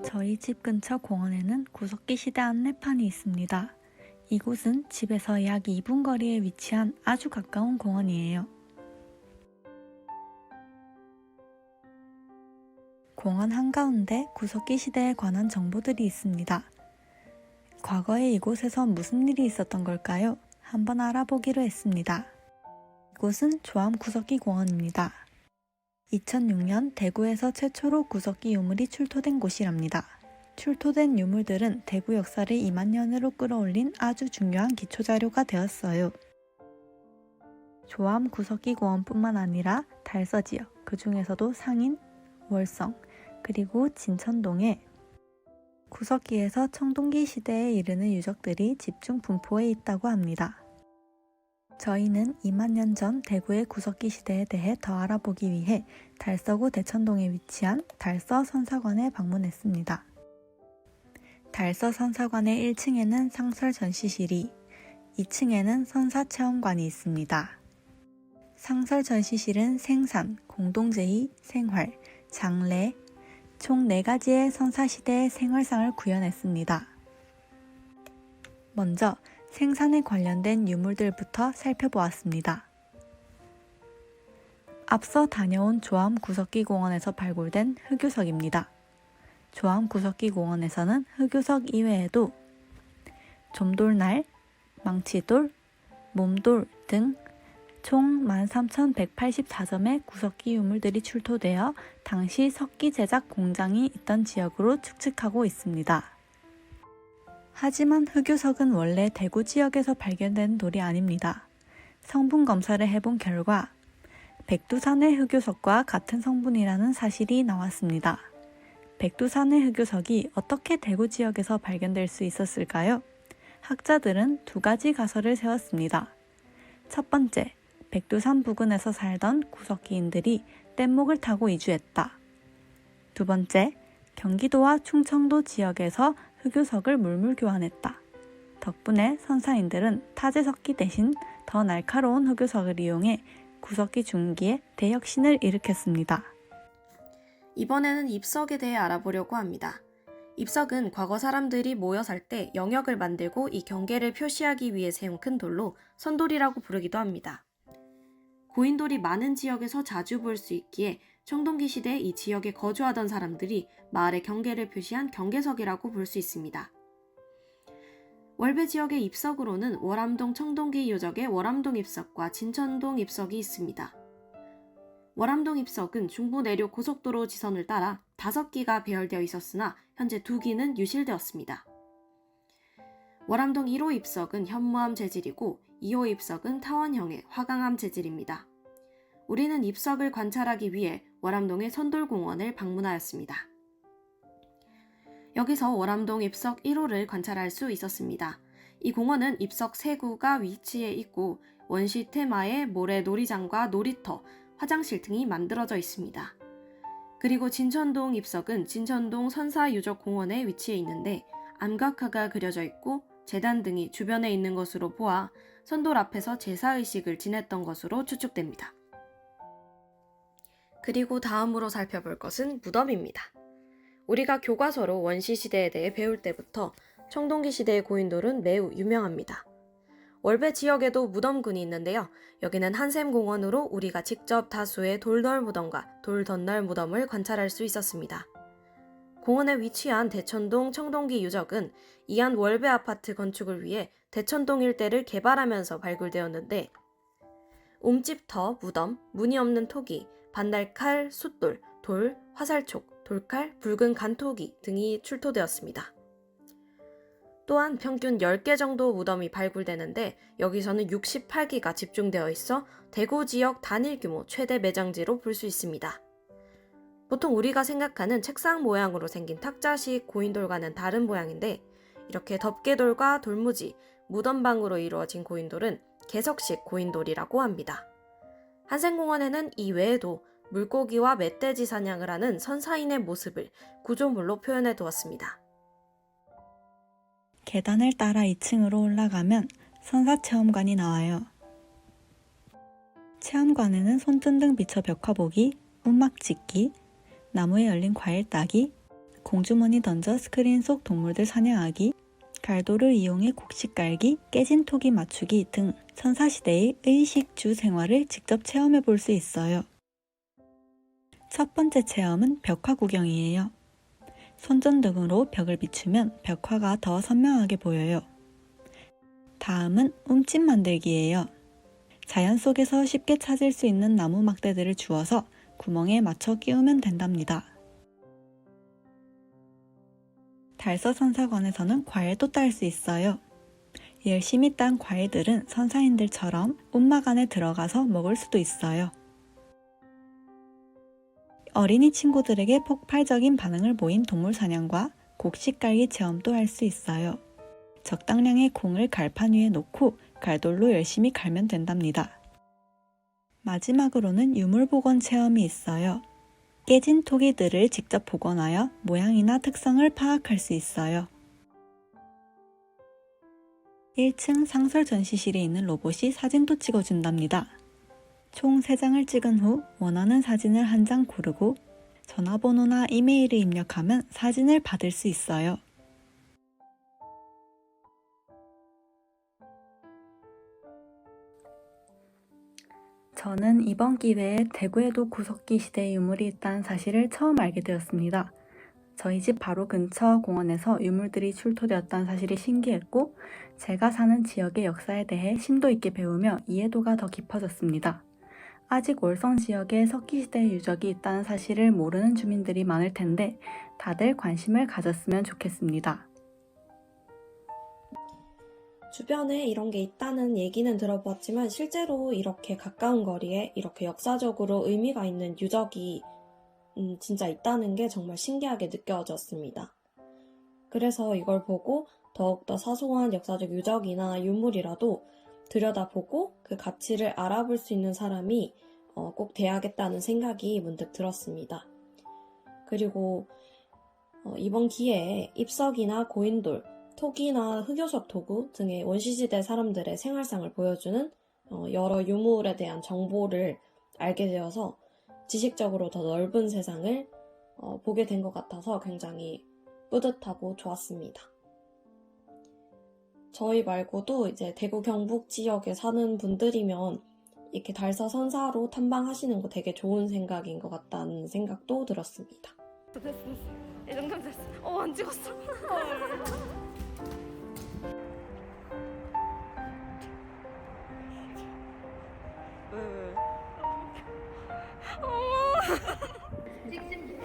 저희 집 근처 공원에는 구석기 시대 안내판이 있습니다. 이곳은 집에서 약 2분 거리에 위치한 아주 가까운 공원이에요. 공원 한가운데 구석기 시대에 관한 정보들이 있습니다. 과거에 이곳에서 무슨 일이 있었던 걸까요? 한번 알아보기로 했습니다. 이곳은 조암 구석기 공원입니다. 2006년 대구에서 최초로 구석기 유물이 출토된 곳이랍니다. 출토된 유물들은 대구 역사를 2만 년으로 끌어올린 아주 중요한 기초자료가 되었어요. 조암 구석기 공원뿐만 아니라 달서지역, 그 중에서도 상인, 월성, 그리고 진천동에 구석기에서 청동기 시대에 이르는 유적들이 집중 분포해 있다고 합니다. 저희는 2만 년 전 대구의 구석기 시대에 대해 더 알아보기 위해 달서구 대천동에 위치한 달서 선사관에 방문했습니다. 달서 선사관의 1층에는 상설 전시실이, 2층에는 선사체험관이 있습니다. 상설 전시실은 생산, 공동제의, 생활, 장례, 총 4가지의 선사시대의 생활상을 구현했습니다. 먼저 생산에 관련된 유물들부터 살펴보았습니다. 앞서 다녀온 조암 구석기 공원에서 발굴된 흑유석입니다. 조암 구석기 공원에서는 흑유석 이외에도 좀돌날, 망치돌, 몸돌 등 총 13,184점의 구석기 유물들이 출토되어 당시 석기 제작 공장이 있던 지역으로 추측하고 있습니다. 하지만 흑유석은 원래 대구 지역에서 발견된 돌이 아닙니다. 성분 검사를 해본 결과 백두산의 흑유석과 같은 성분이라는 사실이 나왔습니다. 백두산의 흑유석이 어떻게 대구 지역에서 발견될 수 있었을까요? 학자들은 2가지 가설을 세웠습니다. 첫 번째, 백두산 부근에서 살던 구석기인들이 뗏목을 타고 이주했다. 두 번째, 경기도와 충청도 지역에서 흑유석을 물물 교환했다. 덕분에 선사인들은 타제석기 대신 더 날카로운 흑유석을 이용해 구석기 중기에 대혁신을 일으켰습니다. 이번에는 입석에 대해 알아보려고 합니다. 입석은 과거 사람들이 모여 살 때 영역을 만들고 이 경계를 표시하기 위해 세운 큰 돌로 선돌이라고 부르기도 합니다. 고인돌이 많은 지역에서 자주 볼 수 있기에 청동기 시대에 이 지역에 거주하던 사람들이 마을의 경계를 표시한 경계석이라고 볼 수 있습니다. 월배 지역의 입석으로는 월암동 청동기 유적의 월암동 입석과 진천동 입석이 있습니다. 월암동 입석은 중부 내륙 고속도로 지선을 따라 5기가 배열되어 있었으나 현재 2기는 유실되었습니다. 월암동 1호 입석은 현무암 재질이고 2호 입석은 타원형의 화강암 재질입니다. 우리는 입석을 관찰하기 위해 월암동의 선돌공원을 방문하였습니다. 여기서 월암동 입석 1호를 관찰할 수 있었습니다. 이 공원은 입석 3구가 위치해 있고 원시 테마의 모래 놀이장과 놀이터, 화장실 등이 만들어져 있습니다. 그리고 진천동 입석은 진천동 선사유적공원에 위치해 있는데 암각화가 그려져 있고 제단 등이 주변에 있는 것으로 보아 선돌 앞에서 제사의식을 지냈던 것으로 추측됩니다. 그리고 다음으로 살펴볼 것은 무덤입니다. 우리가 교과서로 원시시대에 대해 배울 때부터 청동기 시대의 고인돌은 매우 유명합니다. 월배 지역에도 무덤군이 있는데요. 여기는 한샘공원으로 우리가 직접 다수의 돌널 무덤과 돌덧널 무덤을 관찰할 수 있었습니다. 공원에 위치한 대천동 청동기 유적은 이안 월배 아파트 건축을 위해 대천동 일대를 개발하면서 발굴되었는데 옴집터, 무덤, 무늬 없는 토기, 반달칼, 숫돌, 돌, 화살촉, 돌칼, 붉은 간토기 등이 출토되었습니다. 또한 평균 10개 정도 무덤이 발굴되는데 여기서는 68기가 집중되어 있어 대구 지역 단일 규모 최대 매장지로 볼 수 있습니다. 보통 우리가 생각하는 책상 모양으로 생긴 탁자식 고인돌과는 다른 모양인데 이렇게 덮개돌과 돌무지, 무덤방으로 이루어진 고인돌은 개석식 고인돌이라고 합니다. 한샘공원에는 이 외에도 물고기와 멧돼지 사냥을 하는 선사인의 모습을 구조물로 표현해 두었습니다. 계단을 따라 2층으로 올라가면 선사체험관이 나와요. 체험관에는 손전등 비춰 벽화 보기, 움막 찍기, 나무에 열린 과일 따기, 공주머니 던져 스크린 속 동물들 사냥하기, 갈도를 이용해 곡식 깔기, 깨진 토기 맞추기 등 선사시대의 의식주 생활을 직접 체험해 볼 수 있어요. 첫 번째 체험은 벽화 구경이에요. 손전등으로 벽을 비추면 벽화가 더 선명하게 보여요. 다음은 움집 만들기예요. 자연 속에서 쉽게 찾을 수 있는 나무 막대들을 주워서 구멍에 맞춰 끼우면 된답니다. 달서선사관에서는 과일도 딸 수 있어요. 열심히 딴 과일들은 선사인들처럼 움막 안에 들어가서 먹을 수도 있어요. 어린이 친구들에게 폭발적인 반응을 보인 동물 사냥과 곡식 깔기 체험도 할 수 있어요. 적당량의 공을 갈판 위에 놓고 갈돌로 열심히 갈면 된답니다. 마지막으로는 유물 복원 체험이 있어요. 깨진 토기들을 직접 복원하여 모양이나 특성을 파악할 수 있어요. 1층 상설 전시실에 있는 로봇이 사진도 찍어준답니다. 총 3장을 찍은 후 원하는 사진을 한 장 고르고 전화번호나 이메일을 입력하면 사진을 받을 수 있어요. 저는 이번 기회에 대구에도 구석기 시대의 유물이 있다는 사실을 처음 알게 되었습니다. 저희 집 바로 근처 공원에서 유물들이 출토되었다는 사실이 신기했고, 제가 사는 지역의 역사에 대해 심도 있게 배우며 이해도가 더 깊어졌습니다. 아직 월성 지역에 석기시대의 유적이 있다는 사실을 모르는 주민들이 많을 텐데 다들 관심을 가졌으면 좋겠습니다. 주변에 이런 게 있다는 얘기는 들어보았지만 실제로 이렇게 가까운 거리에 이렇게 역사적으로 의미가 있는 유적이 진짜 있다는 게 정말 신기하게 느껴졌습니다. 그래서 이걸 보고 더욱더 사소한 역사적 유적이나 유물이라도 들여다보고 그 가치를 알아볼 수 있는 사람이 꼭 돼야겠다는 생각이 문득 들었습니다. 그리고 이번 기회에 입석이나 고인돌, 토기나 흑요석 도구 등의 원시시대 사람들의 생활상을 보여주는 여러 유물에 대한 정보를 알게 되어서 지식적으로 더 넓은 세상을 보게 된 것 같아서 굉장히 뿌듯하고 좋았습니다. 저희 말고도 이제 대구 경북 지역에 사는 분들이면 이렇게 달서 선사로 탐방하시는 거 되게 좋은 생각인 것 같다는 생각도 들었습니다. 됐어. 이 정도면 됐어. 안 찍었어. 왜? 찍찍